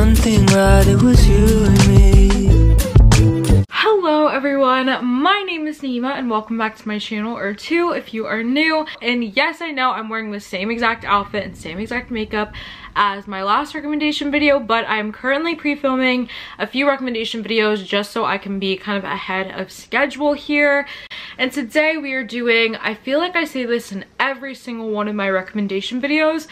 one thing right, it was you and me. Hello everyone, my name is Nayeema and welcome back to my channel, or two if you are new. And yes, I know I'm wearing the same exact outfit and same exact makeup as my last recommendation video, but I'm currently pre-filming a few recommendation videos just so I can be kind of ahead of schedule here. And today we are doing, I feel like I say this in every single one of my recommendation videos,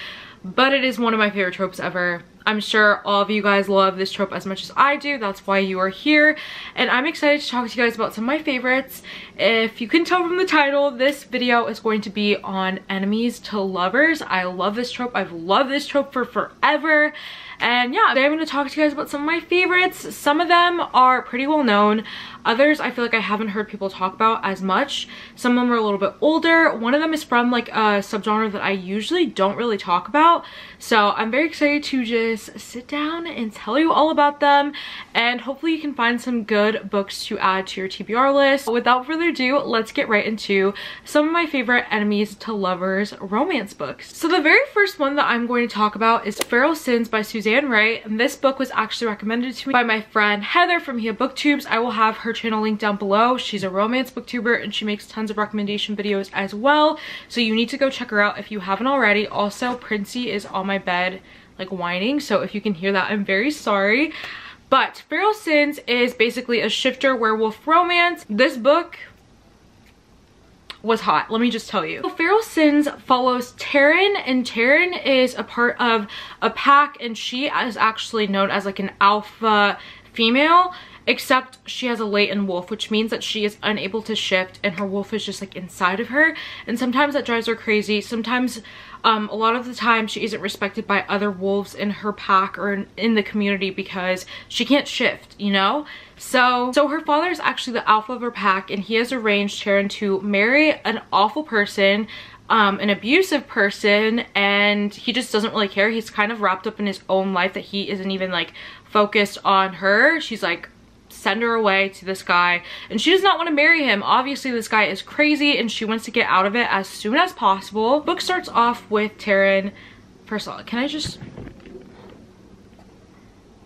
but it is one of my favorite tropes ever. I'm sure all of you guys love this trope as much as I do. That's why you are here. And I'm excited to talk to you guys about some of my favorites. If you can tell from the title, this video is going to be on enemies to lovers. I love this trope. I've loved this trope for forever. And yeah, today I'm going to talk to you guys about some of my favorites. Some of them are pretty well known. Others I feel like I haven't heard people talk about as much. Some of them are a little bit older. One of them is from like a subgenre that I usually don't really talk about. So I'm very excited to just sit down and tell you all about them. And hopefully you can find some good books to add to your TBR list. Without further ado, let's get right into some of my favorite enemies to lovers romance books. So the very first one that I'm going to talk about is Feral Sins by Suzanne Wright. And this book was actually recommended to me by my friend Heather from Hia Booktubes. I will have her channel linked down below. She's a romance booktuber and she makes tons of recommendation videos as well. So you need to go check her out if you haven't already. Also, Princey is on my bed like whining, so if you can hear that, I'm very sorry. But Feral Sins is basically a shifter werewolf romance. This book was hot, let me just tell you. So Feral Sins follows Taryn, and Taryn is a part of a pack, and she is actually known as like an alpha female, except she has a latent wolf, which means that she is unable to shift and her wolf is just like inside of her. And sometimes that drives her crazy. Sometimes, a lot of the time she isn't respected by other wolves in her pack or in the community because she can't shift, you know? So her father is actually the alpha of her pack, and he has arranged Taryn to marry an awful person, an abusive person, and he just doesn't really care. He's kind of wrapped up in his own life that he isn't even like focused on her. She's like, send her away to this guy, and she does not want to marry him. Obviously this guy is crazy and she wants to get out of it as soon as possible. Book starts off with Taryn. First of all, can I just,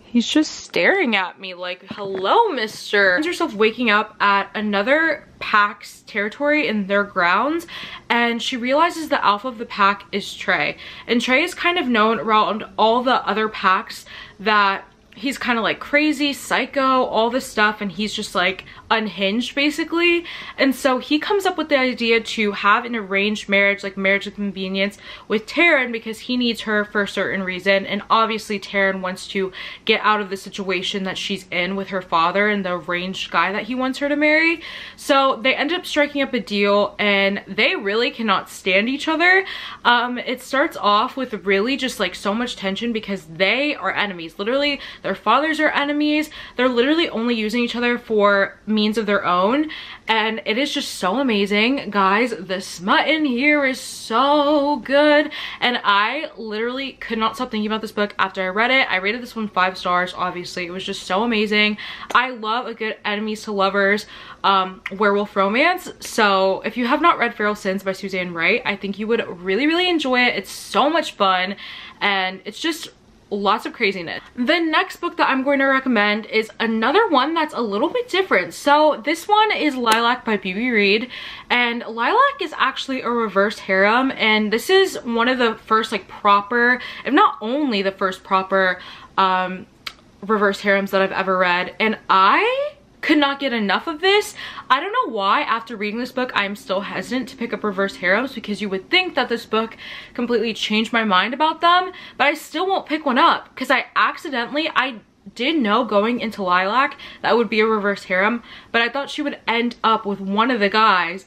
he's just staring at me like, hello mister. Finds herself waking up at another pack's territory in their grounds, and she realizes the alpha of the pack is Trey, and Trey is kind of known around all the other packs that he's kind of like crazy, psycho, all this stuff, and he's just like unhinged basically. And so he comes up with the idea to have an arranged marriage, like marriage of convenience, with Taryn because he needs her for a certain reason. And obviously Taryn wants to get out of the situation that she's in with her father and the arranged guy that he wants her to marry. So they end up striking up a deal, and they really cannot stand each other. It starts off with really just like so much tension because they are enemies. Literally their fathers are enemies. They're literally only using each other for means of their own, and it is just so amazing. Guys, the smut in here is so good, and I literally could not stop thinking about this book after I read it. I rated this one 5 stars. Obviously it was just so amazing. I love a good enemies to lovers werewolf romance. So if you have not read Feral Sins by Suzanne Wright, I think you would really enjoy it. It's so much fun and it's just lots of craziness. The next book that I'm going to recommend is another one that's a little bit different. So this one is Lilac by B.B. Reed, and Lilac is actually a reverse harem, and this is one of the first like proper, if not only the first proper reverse harems that I've ever read, and I could not get enough of this. I don't know why after reading this book I'm still hesitant to pick up reverse harems, because you would think that this book completely changed my mind about them, but I still won't pick one up because I did know going into Lilac that would be a reverse harem, but I thought she would end up with one of the guys.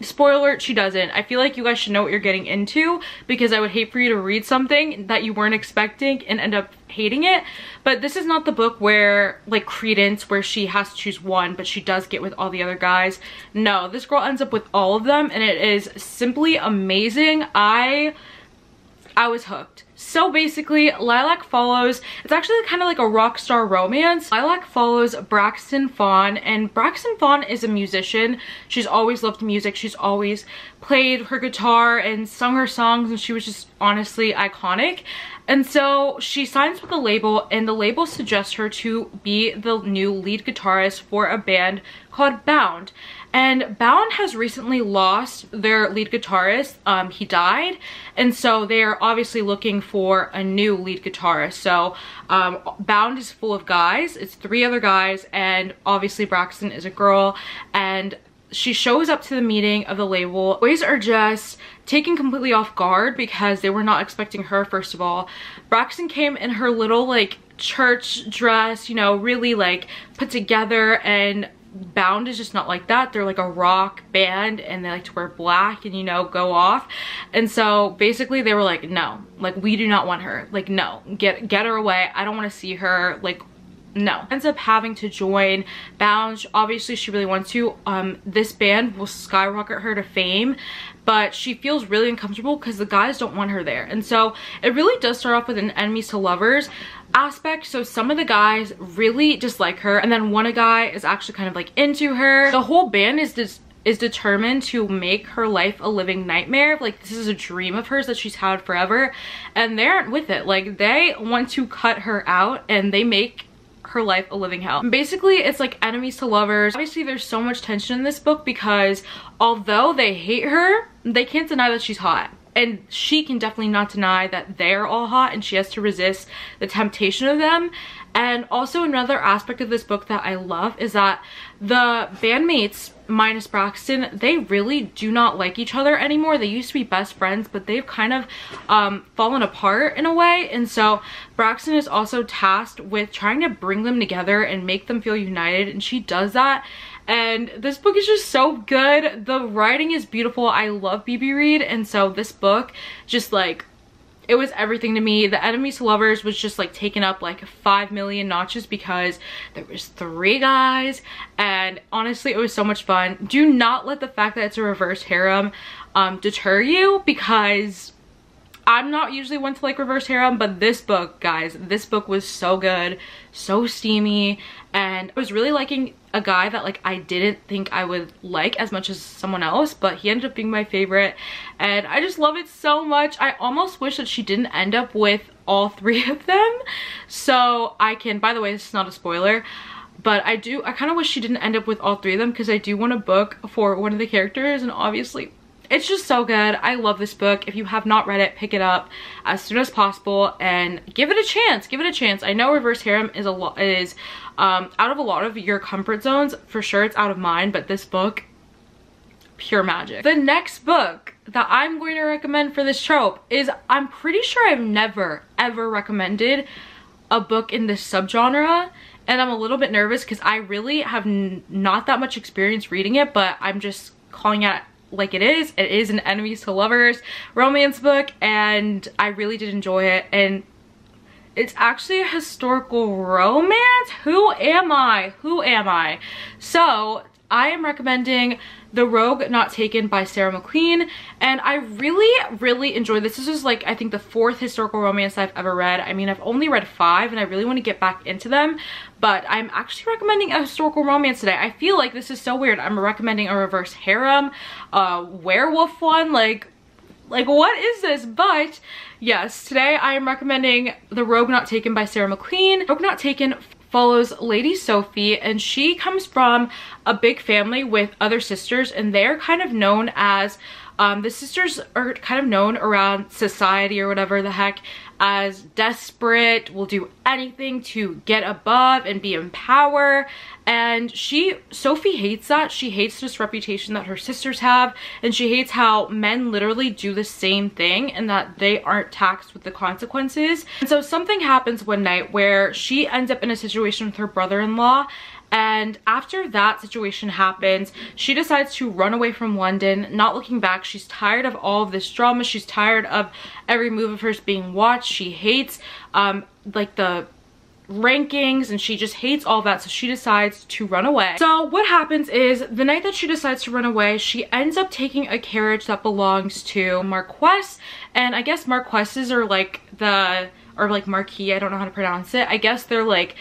Spoiler alert, she doesn't. I feel like you guys should know what you're getting into, because I would hate for you to read something that you weren't expecting and end up hating it. But this is not the book where like Credence, where she has to choose one but she does get with all the other guys. No, this girl ends up with all of them, and it is simply amazing. I I was hooked. So basically, Lilac follows, it's actually kind of like a rock star romance. Lilac follows Braxton Fawn, and Braxton Fawn is a musician. She's always loved music. She's always played her guitar and sung her songs, and she was just honestly iconic. And so she signs with a label, and the label suggests her to be the new lead guitarist for a band called Bound. And Bound has recently lost their lead guitarist. He died, and so they are obviously looking for a new lead guitarist. So Bound is full of guys. It's 3 other guys, and obviously Braxton is a girl. And she shows up to the meeting of the label. Boys are just taken completely off guard because they were not expecting her, first of all. Braxton came in her little like church dress, you know, really like put together, and Bound is just not like that. They're like a rock band, and they like to wear black and, you know, go off. And so basically they were like, no, like, we do not want her. Like, no, get her away. I don't want to see her. Like, no. Ends up having to join Bound. Obviously she really wants to. This band will skyrocket her to fame, but she feels really uncomfortable because the guys don't want her there. And so it really does start off with an enemies to lovers aspect. So some of the guys really dislike her, and then one guy is actually kind of like into her. The whole band is determined to make her life a living nightmare. Like, this is a dream of hers that she's had forever, and they aren't with it. Like, they want to cut her out, and they make her life a living hell. Basically, it's like enemies to lovers. Obviously, there's so much tension in this book because although they hate her, they can't deny that she's hot. And she can definitely not deny that they're all hot, and she has to resist the temptation of them. And also another aspect of this book that I love is that the bandmates, minus Braxton, they really do not like each other anymore. They used to be best friends, but they've kind of fallen apart in a way. And so Braxton is also tasked with trying to bring them together and make them feel united, and she does that. And this book is just so good. The writing is beautiful. I love BB Reed, and so this book just like, it was everything to me. The enemies to lovers was just like taken up like 5 million notches because there was 3 guys, and honestly it was so much fun. Do not let the fact that it's a reverse harem deter you, because I'm not usually one to like reverse harem, but this book, guys, this book was so good, so steamy, and I was really liking a guy that like I didn't think I would like as much as someone else, but he ended up being my favorite, and I just love it so much. I almost wish that she didn't end up with all 3 of them, so I can, by the way, this is not a spoiler, but I kind of wish she didn't end up with all 3 of them, because I do want a book for one of the characters, and obviously it's just so good. I love this book. If you have not read it, pick it up as soon as possible and give it a chance. Give it a chance. I know reverse harem is out of a lot of your comfort zones. For sure, it's out of mine, but this book, pure magic. The next book that I'm going to recommend for this trope is, I'm pretty sure I've never ever recommended a book in this subgenre, and I'm a little bit nervous because I really have not that much experience reading it, but I'm just calling it like it is. It is an enemies to lovers romance book, and I really did enjoy it, and it's actually a historical romance. Who am I? So I am recommending The Rogue Not Taken by Sarah McLean, and I really enjoyed this. This is like, I think, the 4th historical romance I've ever read. I mean, I've only read 5, and I really want to get back into them, but I'm actually recommending a historical romance today. I feel like this is so weird. I'm recommending a reverse harem, werewolf one, like what is this? But yes, today I am recommending The Rogue Not Taken by Sarah McLean. Rogue Not Taken follows Lady Sophie, and she comes from a big family with other sisters, and they're kind of known as the sisters are kind of known around society or whatever the heck as desperate, will do anything to get above and be in power. And Sophie hates that. She hates this reputation that her sisters have, and she hates how men literally do the same thing and that they aren't taxed with the consequences. And so something happens one night where she ends up in a situation with her brother-in-law, and after that situation happens, she decides to run away from London, not looking back. She's tired of all of this drama. She's tired of every move of hers being watched. She hates like the rankings, and she just hates all that, so she decides to run away. So what happens is, the night that she decides to run away, she ends up taking a carriage that belongs to Marquess, and I guess Marquesses are like Marquis, I don't know how to pronounce it. I guess they're like,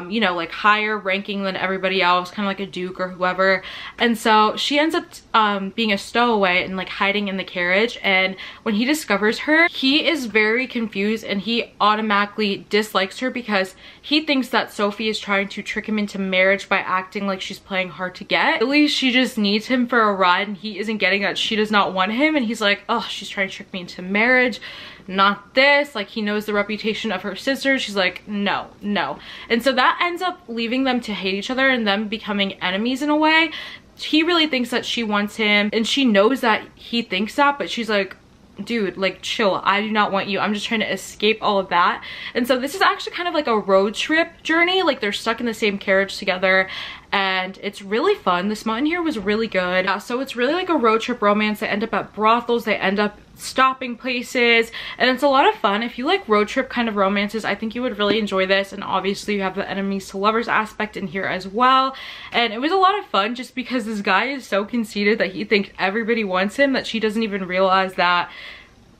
you know, like higher ranking than everybody else, kind of like a duke or whoever. And so she ends up being a stowaway and like hiding in the carriage. And when he discovers her, he is very confused and he automatically dislikes her because he thinks that Sophie is trying to trick him into marriage by acting like she's playing hard to get. At least she just needs him for a ride, and he isn't getting that she does not want him. And he's like, oh, she's trying to trick me into marriage. Not this. Like, he knows the reputation of her sister. She's like, no, no. And so that ends up leaving them to hate each other and them becoming enemies in a way. He really thinks that she wants him, and she knows that he thinks that, but she's like, dude, like, chill, I do not want you, I'm just trying to escape all of that. And so this is actually kind of like a road trip journey. Like, they're stuck in the same carriage together, and it's really fun. The smut in here was really good. So it's really like a road trip romance. They end up at brothels, they end up stopping places, and it's a lot of fun. If you like road trip kind of romances, I think you would really enjoy this. And obviously you have the enemies to lovers aspect in here as well, and it was a lot of fun just because this guy is so conceited that he thinks everybody wants him, that she doesn't even realize that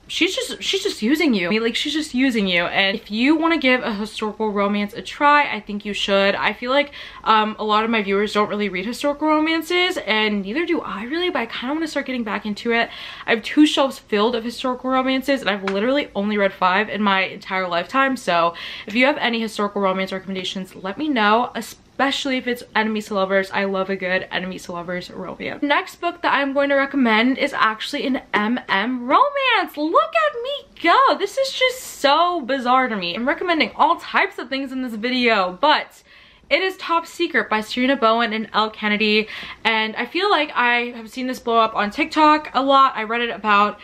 she's just using you. I mean, like, she's just using you. And if you want to give a historical romance a try, I think you should. I feel like a lot of my viewers don't really read historical romances, and neither do I really, but I kind of want to start getting back into it. I have 2 shelves filled of historical romances, and I've literally only read 5 in my entire lifetime. So if you have any historical romance recommendations, let me know, especially if it's enemies to lovers. I love a good enemies to lovers romance. Next book that I'm going to recommend is actually an MM romance. Look at me go. This is just so bizarre to me. I'm recommending all types of things in this video, but it is Top Secret by Serena Bowen and Elle Kennedy, and I feel like I have seen this blow up on TikTok a lot. I read it about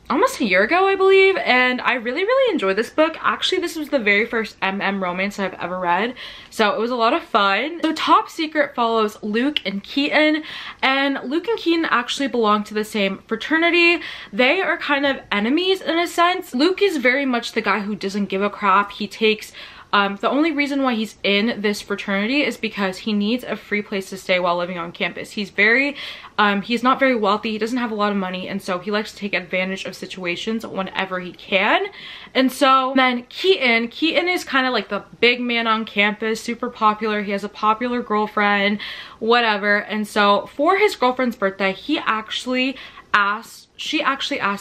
almost a year ago, I believe, and I really enjoyed this book. Actually, this was the very first MM romance I've ever read, so it was a lot of fun. So Top Secret follows Luke and Keaton, and Luke and Keaton actually belong to the same fraternity. They are kind of enemies in a sense. Luke is very much the guy who doesn't give a crap. He takes the only reason why he's in this fraternity is because he needs a free place to stay while living on campus. He's not very wealthy, he doesn't have a lot of money, and so he likes to take advantage of situations whenever he can. And so then Keaton is kind of like the big man on campus, super popular, he has a popular girlfriend, whatever. And so for his girlfriend's birthday, she actually asked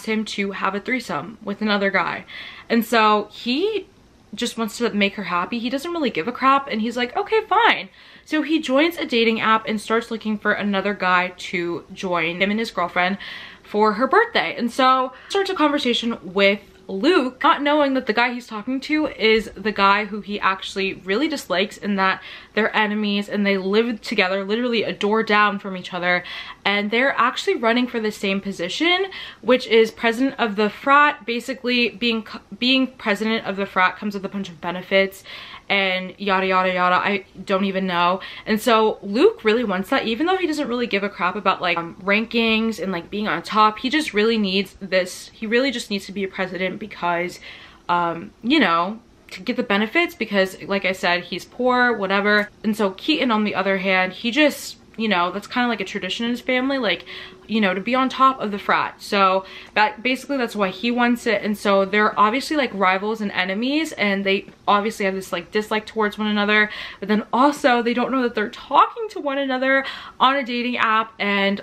him to have a threesome with another guy. And so he just wants to make her happy. He doesn't really give a crap, and he's like, okay, fine. So he joins a dating app and starts looking for another guy to join him and his girlfriend for her birthday. And so starts a conversation with Luke, not knowing that the guy he's talking to is the guy who he actually really dislikes, and that they're enemies and they live together literally a door down from each other, and they're actually running for the same position, which is president of the frat. Basically, being president of the frat comes with a bunch of benefits and yada yada yada, I don't even know. And so Luke really wants that, even though he doesn't really give a crap about like rankings and like being on top. He just really needs this. He really just needs to be a president because you know, to get the benefits, because like I said, he's poor, whatever. And so Keaton, on the other hand, he just, you know, that's kind of like a tradition in his family, like, you know, to be on top of the frat. So basically that's why he wants it. And so they're obviously like rivals and enemies, and they obviously have this like dislike towards one another, but then also they don't know that they're talking to one another on a dating app. And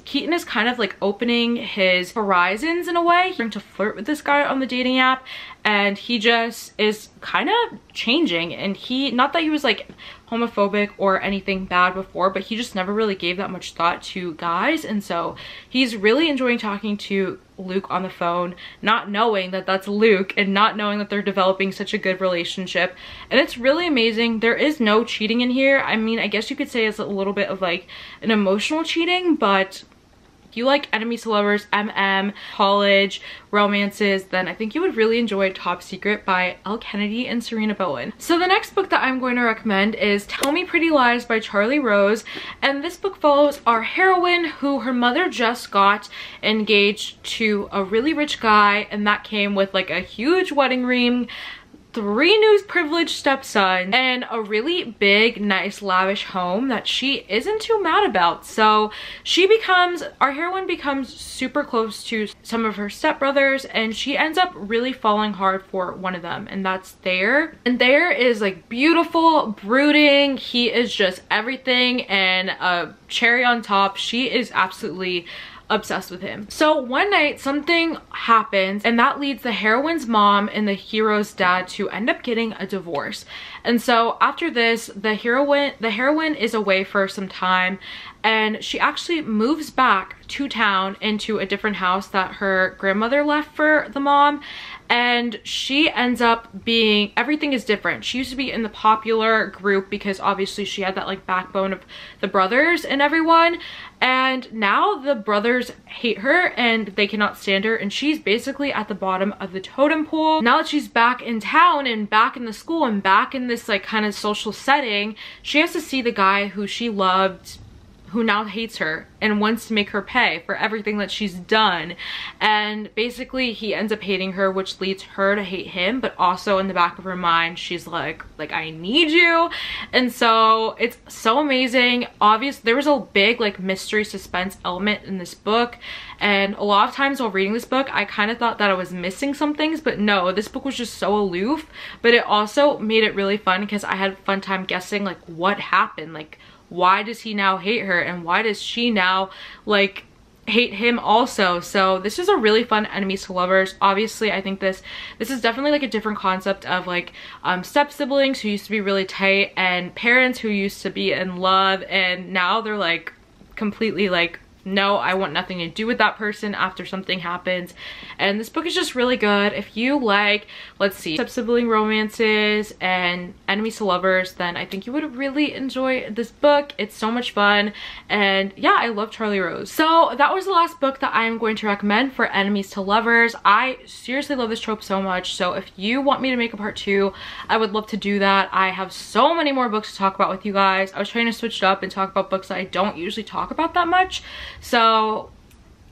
Keaton is kind of like opening his horizons in a way, trying to flirt with this guy on the dating app, and he just is kind of changing. And not that he was like homophobic or anything bad before, but he just never really gave that much thought to guys. And so he's really enjoying talking to Luke on the phone, not knowing that that's Luke, and not knowing that they're developing such a good relationship. And it's really amazing. There is no cheating in here. I mean, I guess you could say it's a little bit of like an emotional cheating, but if you like enemies to lovers, MM, college romances, then I think you would really enjoy Top Secret by Elle Kennedy and Serena Bowen. So the next book that I'm going to recommend is Tell Me Pretty Lies by Charlie Rose, and this book follows our heroine, who her mother just got engaged to a really rich guy, and that came with like a huge wedding ring. 3 new privileged stepsons and a really big, nice, lavish home that she isn't too mad about. So our heroine becomes super close to some of her stepbrothers, and she ends up really falling hard for one of them, and that's 𝓼𝓸𝓬𝓬. And 𝓼𝓸𝓬 is like beautiful, brooding. He is just everything and a cherry on top. She is absolutely obsessed with him. So one night something happens, and that leads the heroine's mom and the hero's dad to end up getting a divorce. And so after this, the heroine is away for some time, and she actually moves back to town into a different house that her grandmother left for the mom. And she ends up being, everything is different. She used to be in the popular group because obviously she had that like backbone of the brothers and everyone. And now the brothers hate her and they cannot stand her, and she's basically at the bottom of the totem pole. Now that she's back in town and back in the school and back in this like kind of social setting, she has to see the guy who she loved, who now hates her and wants to make her pay for everything that she's done. And basically he ends up hating her, which leads her to hate him, but also in the back of her mind she's like I need you. And so it's so amazing. Obviously there was a big like mystery suspense element in this book, and a lot of times while reading this book I kind of thought that I was missing some things, but no, this book was just so aloof. But it also made it really fun because I had a fun time guessing like what happened, like why does he now hate her and why does she now like hate him also. So this is a really fun enemies to lovers. Obviously I think this is definitely like a different concept of like step siblings who used to be really tight and parents who used to be in love, and now they're like completely like, no, I want nothing to do with that person after something happens. And this book is just really good. If you like, let's see, step-sibling romances and enemies to lovers, then I think you would really enjoy this book. It's so much fun, and yeah, I love Charlie Rose. So that was the last book that I am going to recommend for enemies to lovers. I seriously love this trope so much, so if you want me to make a part 2, I would love to do that. I have so many more books to talk about with you guys. I was trying to switch it up and talk about books that I don't usually talk about that much. So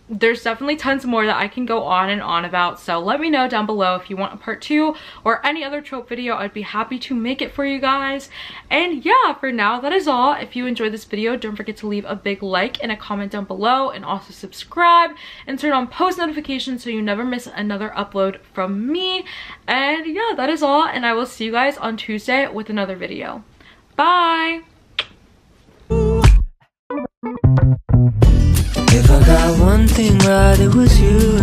there's definitely tons more that I can go on and on about, so let me know down below if you want a part 2 or any other trope video. I'd be happy to make it for you guys. And yeah, for now that is all. If you enjoyed this video, don't forget to leave a big like and a comment down below, and also subscribe and turn on post notifications so you never miss another upload from me. And yeah, that is all, and I will see you guys on Tuesday with another video. Bye! If I got one thing right, it was you